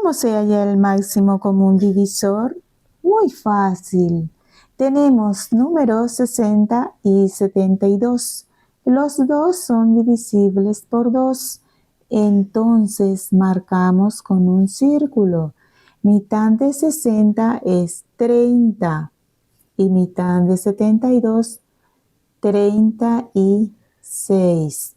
¿Cómo se halla el máximo común divisor? Muy fácil. Tenemos números 60 y 72. Los dos son divisibles por 2. Entonces marcamos con un círculo. Mitad de 60 es 30 y mitad de 72, 36.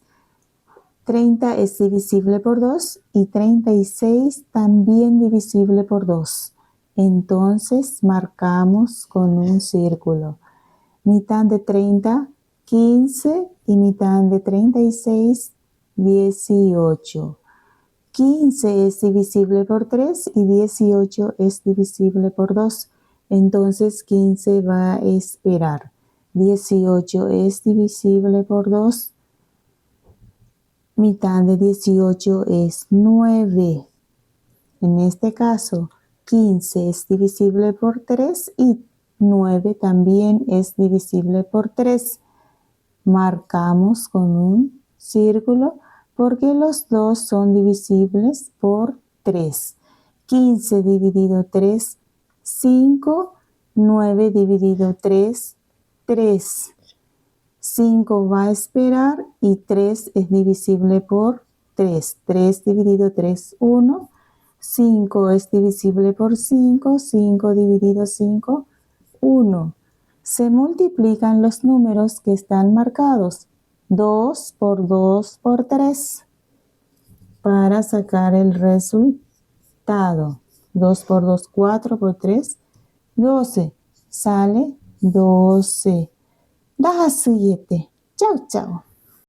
30 es divisible por 2 y 36 también divisible por 2. Entonces marcamos con un círculo. Mitad de 30, 15 y mitad de 36, 18. 15 es divisible por 3 y 18 es divisible por 2. Entonces 15 va a esperar. 18 es divisible por 2. Mitad de 18 es 9. En este caso, 15 es divisible por 3 y 9 también es divisible por 3. Marcamos con un círculo porque los dos son divisibles por 3. 15 dividido 3, 5. 9 dividido 3, 3. 5 va a esperar y 3 es divisible por 3. 3 dividido 3, 1. 5 es divisible por 5. 5 dividido 5, 1. Se multiplican los números que están marcados. 2 por 2 por 3 para sacar el resultado. 2 por 2, 4 por 3, 12. Sale 12. 7. Chau, chau.